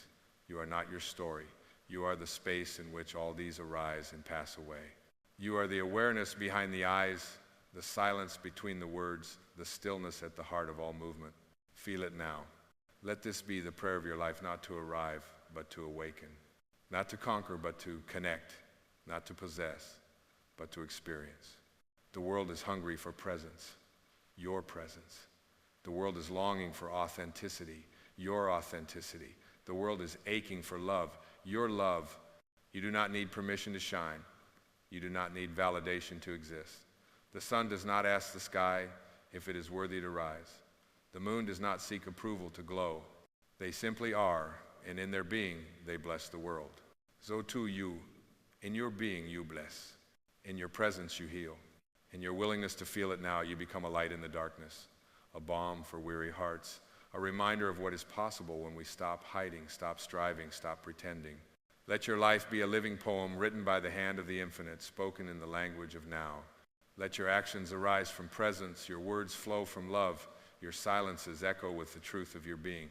You are not your story. You are the space in which all these arise and pass away. You are the awareness behind the eyes, the silence between the words, the stillness at the heart of all movement. Feel it now. Let this be the prayer of your life, not to arrive, but to awaken. Not to conquer, but to connect. Not to possess, but to experience. The world is hungry for presence, your presence. The world is longing for authenticity, your authenticity. The world is aching for love, your love. You do not need permission to shine. You do not need validation to exist. The sun does not ask the sky if it is worthy to rise. The moon does not seek approval to glow. They simply are, and in their being, they bless the world. So too you, in your being, you bless. In your presence, you heal. In your willingness to feel it now, you become a light in the darkness, a balm for weary hearts, a reminder of what is possible when we stop hiding, stop striving, stop pretending. Let your life be a living poem written by the hand of the infinite, spoken in the language of now. Let your actions arise from presence, your words flow from love, your silences echo with the truth of your being.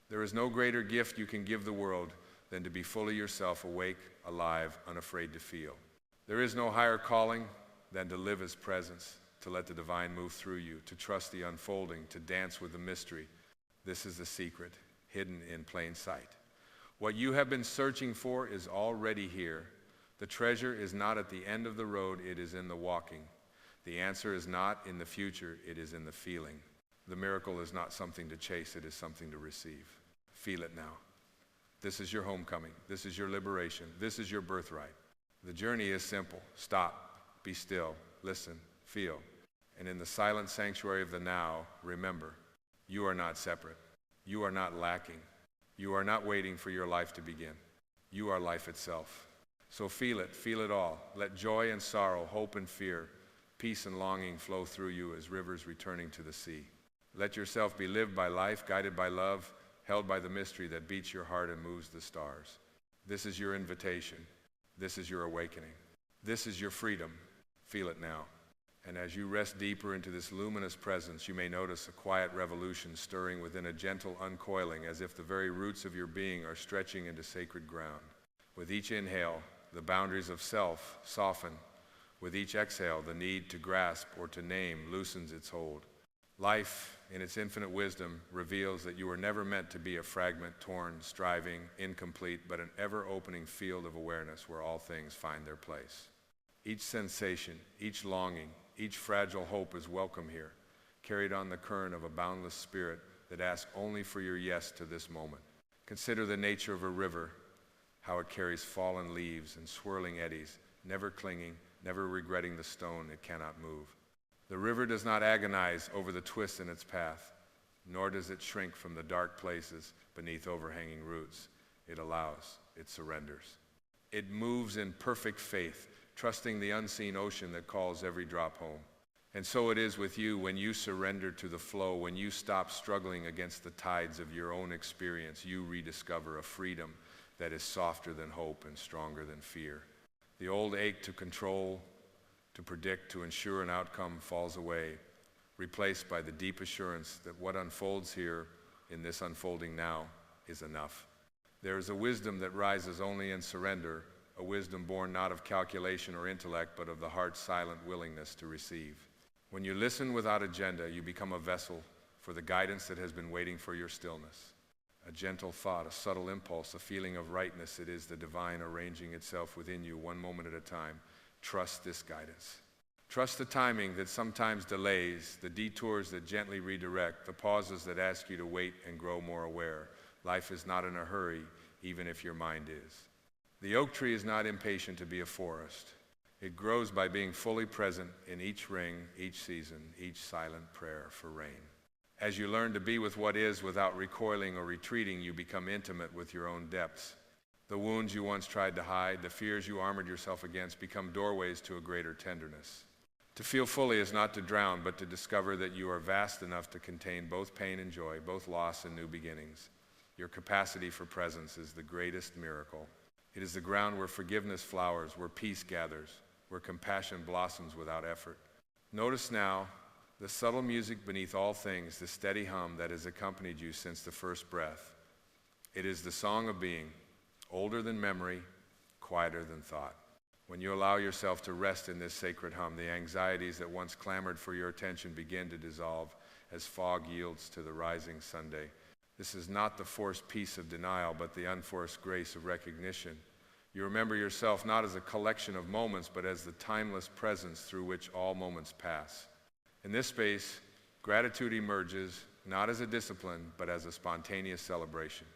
There is no greater gift you can give the world than to be fully yourself, awake, alive, unafraid to feel. There is no higher calling than to live as presence, to let the divine move through you, to trust the unfolding, to dance with the mystery. This is the secret, hidden in plain sight. What you have been searching for is already here. The treasure is not at the end of the road, it is in the walking. The answer is not in the future, it is in the feeling. The miracle is not something to chase, it is something to receive. Feel it now. This is your homecoming. This is your liberation. This is your birthright. The journey is simple. Stop, be still, listen, feel. And in the silent sanctuary of the now, remember, you are not separate. You are not lacking. You are not waiting for your life to begin. You are life itself. So feel it all. Let joy and sorrow, hope and fear, peace and longing flow through you as rivers returning to the sea. Let yourself be lived by life, guided by love, held by the mystery that beats your heart and moves the stars. This is your invitation. This is your awakening. This is your freedom. Feel it now. And as you rest deeper into this luminous presence, you may notice a quiet revolution stirring within, a gentle uncoiling, as if the very roots of your being are stretching into sacred ground. With each inhale, the boundaries of self soften. With each exhale, the need to grasp or to name loosens its hold. Life, in its infinite wisdom, reveals that you were never meant to be a fragment, torn, striving, incomplete, but an ever-opening field of awareness where all things find their place. Each sensation, each longing, each fragile hope is welcome here, carried on the current of a boundless spirit that asks only for your yes to this moment. Consider the nature of a river, how it carries fallen leaves and swirling eddies, never clinging, never regretting the stone it cannot move. The river does not agonize over the twists in its path, nor does it shrink from the dark places beneath overhanging roots. It allows, it surrenders. It moves in perfect faith, trusting the unseen ocean that calls every drop home. And so it is with you when you surrender to the flow, when you stop struggling against the tides of your own experience, you rediscover a freedom that is softer than hope and stronger than fear. The old ache to control, to predict, to ensure an outcome falls away, replaced by the deep assurance that what unfolds here in this unfolding now is enough. There is a wisdom that rises only in surrender, a wisdom born not of calculation or intellect, but of the heart's silent willingness to receive. When you listen without agenda, you become a vessel for the guidance that has been waiting for your stillness. A gentle thought, a subtle impulse, a feeling of rightness, it is the divine arranging itself within you one moment at a time. Trust this guidance. Trust the timing that sometimes delays, the detours that gently redirect, the pauses that ask you to wait and grow more aware. Life is not in a hurry, even if your mind is. The oak tree is not impatient to be a forest. It grows by being fully present in each ring, each season, each silent prayer for rain. As you learn to be with what is without recoiling or retreating, you become intimate with your own depths. The wounds you once tried to hide, the fears you armored yourself against, become doorways to a greater tenderness. To feel fully is not to drown, but to discover that you are vast enough to contain both pain and joy, both loss and new beginnings. Your capacity for presence is the greatest miracle. It is the ground where forgiveness flowers, where peace gathers, where compassion blossoms without effort. Notice now the subtle music beneath all things, the steady hum that has accompanied you since the first breath. It is the song of being, older than memory, quieter than thought. When you allow yourself to rest in this sacred hum, the anxieties that once clamored for your attention begin to dissolve as fog yields to the rising Sunday. This is not the forced peace of denial, but the unforced grace of recognition. You remember yourself not as a collection of moments, but as the timeless presence through which all moments pass. In this space, gratitude emerges not as a discipline, but as a spontaneous celebration.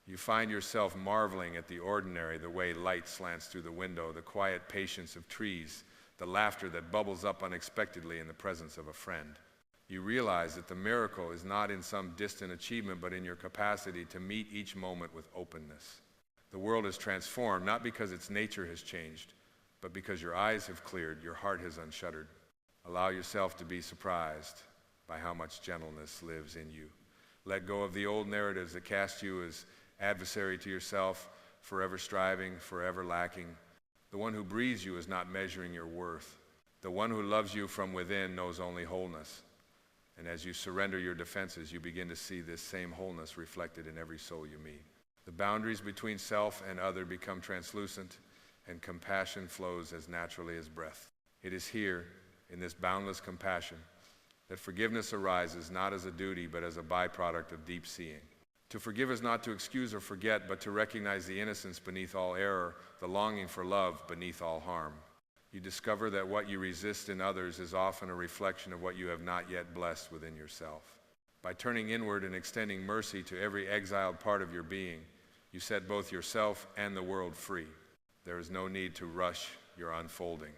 You find yourself marveling at the ordinary, the way light slants through the window, the quiet patience of trees, the laughter that bubbles up unexpectedly in the presence of a friend. You realize that the miracle is not in some distant achievement, but in your capacity to meet each moment with openness. The world is transformed, not because its nature has changed, but because your eyes have cleared, your heart has unshuttered. Allow yourself to be surprised by how much gentleness lives in you. Let go of the old narratives that cast you as adversary to yourself, forever striving, forever lacking. The one who breathes you is not measuring your worth. The one who loves you from within knows only wholeness. And as you surrender your defenses, you begin to see this same wholeness reflected in every soul you meet. The boundaries between self and other become translucent, and compassion flows as naturally as breath. It is here, in this boundless compassion, that forgiveness arises not as a duty, but as a byproduct of deep seeing. To forgive is not to excuse or forget, but to recognize the innocence beneath all error, the longing for love beneath all harm. You discover that what you resist in others is often a reflection of what you have not yet blessed within yourself. By turning inward and extending mercy to every exiled part of your being, you set both yourself and the world free. There is no need to rush your unfolding.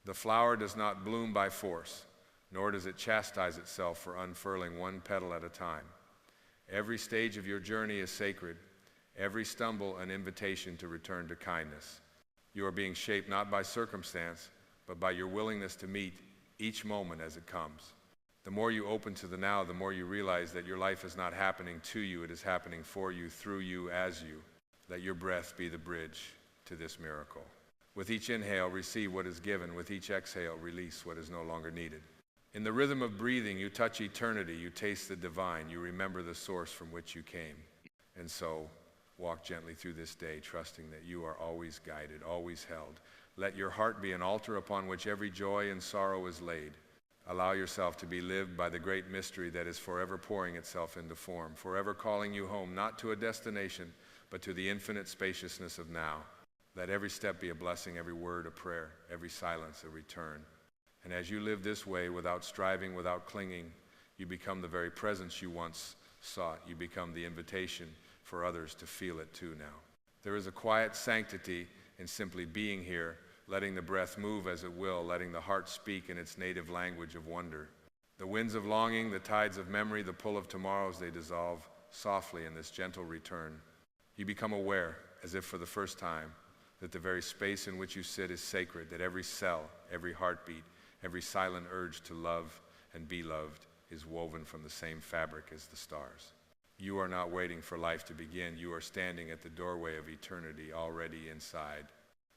The flower does not bloom by force, nor does it chastise itself for unfurling one petal at a time. Every stage of your journey is sacred, every stumble an invitation to return to kindness. You are being shaped not by circumstance, but by your willingness to meet each moment as it comes. The more you open to the now, the more you realize that your life is not happening to you, it is happening for you, through you, as you. Let your breath be the bridge to this miracle. With each inhale, receive what is given. With each exhale, release what is no longer needed. In the rhythm of breathing, you touch eternity, you taste the divine, you remember the source from which you came. And so, walk gently through this day, trusting that you are always guided, always held. Let your heart be an altar upon which every joy and sorrow is laid. Allow yourself to be lived by the great mystery that is forever pouring itself into form, forever calling you home, not to a destination, but to the infinite spaciousness of now. Let every step be a blessing, every word a prayer, every silence a return. And as you live this way, without striving, without clinging, you become the very presence you once sought. You become the invitation for others to feel it too now. There is a quiet sanctity in simply being here, letting the breath move as it will, letting the heart speak in its native language of wonder. The winds of longing, the tides of memory, the pull of tomorrows, they dissolve softly in this gentle return. You become aware, as if for the first time, that the very space in which you sit is sacred, that every cell, every heartbeat, every silent urge to love and be loved is woven from the same fabric as the stars. You are not waiting for life to begin. You are standing at the doorway of eternity, already inside.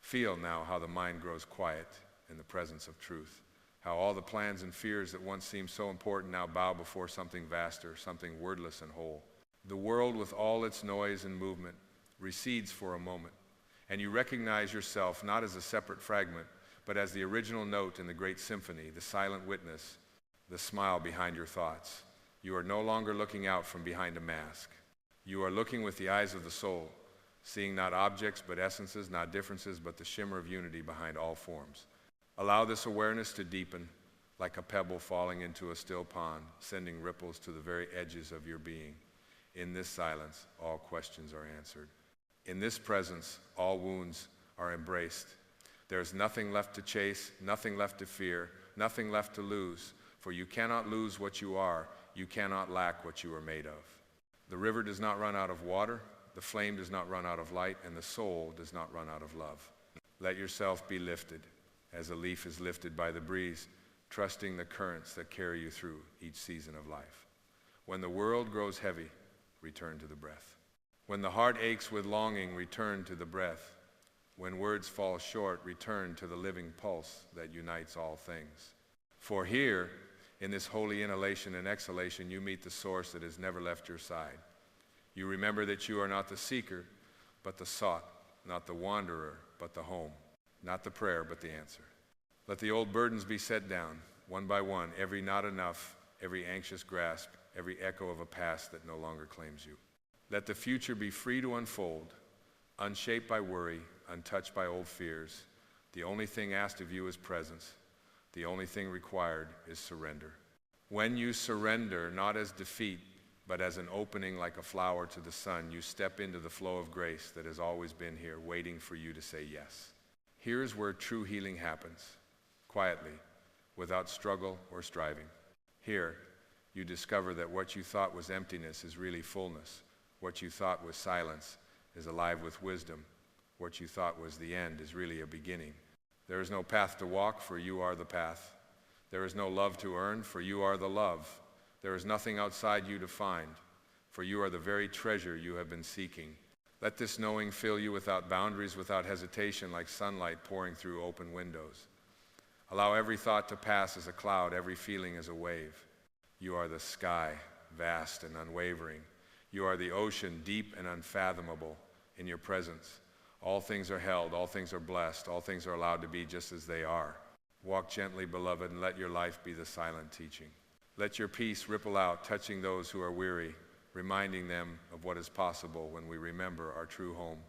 Feel now how the mind grows quiet in the presence of truth, how all the plans and fears that once seemed so important now bow before something vaster, something wordless and whole. The world, with all its noise and movement, recedes for a moment, and you recognize yourself not as a separate fragment, but as the original note in the great symphony, the silent witness, the smile behind your thoughts. You are no longer looking out from behind a mask. You are looking with the eyes of the soul, seeing not objects but essences, not differences but the shimmer of unity behind all forms. Allow this awareness to deepen like a pebble falling into a still pond, sending ripples to the very edges of your being. In this silence, all questions are answered. In this presence, all wounds are embraced. There is nothing left to chase, nothing left to fear, nothing left to lose, for you cannot lose what you are, you cannot lack what you are made of. The river does not run out of water, the flame does not run out of light, and the soul does not run out of love. Let yourself be lifted, as a leaf is lifted by the breeze, trusting the currents that carry you through each season of life. When the world grows heavy, return to the breath. When the heart aches with longing, return to the breath. When words fall short, return to the living pulse that unites all things. For here, in this holy inhalation and exhalation, you meet the source that has never left your side. You remember that you are not the seeker, but the sought, not the wanderer, but the home, not the prayer, but the answer. Let the old burdens be set down, one by one, every not enough, every anxious grasp, every echo of a past that no longer claims you. Let the future be free to unfold, unshaped by worry, untouched by old fears. The only thing asked of you is presence. The only thing required is surrender. When you surrender, not as defeat, but as an opening like a flower to the sun, you step into the flow of grace that has always been here, waiting for you to say yes. Here's where true healing happens, quietly, without struggle or striving. Here, you discover that what you thought was emptiness is really fullness. What you thought was silence is alive with wisdom. What you thought was the end is really a beginning. There is no path to walk, for you are the path. There is no love to earn, for you are the love. There is nothing outside you to find, for you are the very treasure you have been seeking. Let this knowing fill you without boundaries, without hesitation, like sunlight pouring through open windows. Allow every thought to pass as a cloud, every feeling as a wave. You are the sky, vast and unwavering. You are the ocean, deep and unfathomable in your presence. All things are held, all things are blessed, all things are allowed to be just as they are. Walk gently, beloved, and let your life be the silent teaching. Let your peace ripple out, touching those who are weary, reminding them of what is possible when we remember our true home.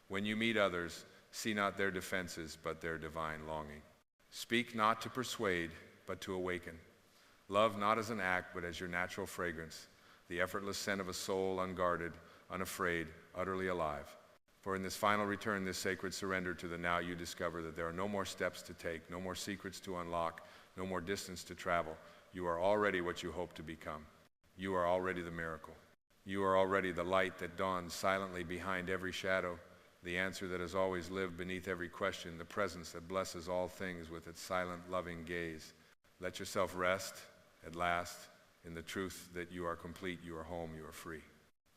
When you meet others, see not their defenses, but their divine longing. Speak not to persuade, but to awaken. Love not as an act, but as your natural fragrance, the effortless scent of a soul unguarded, unafraid, utterly alive. For in this final return, this sacred surrender to the now, you discover that there are no more steps to take, no more secrets to unlock, no more distance to travel. You are already what you hope to become. You are already the miracle. You are already the light that dawns silently behind every shadow, the answer that has always lived beneath every question, the presence that blesses all things with its silent, loving gaze. Let yourself rest, at last, in the truth that you are complete, you are home, you are free.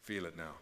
Feel it now.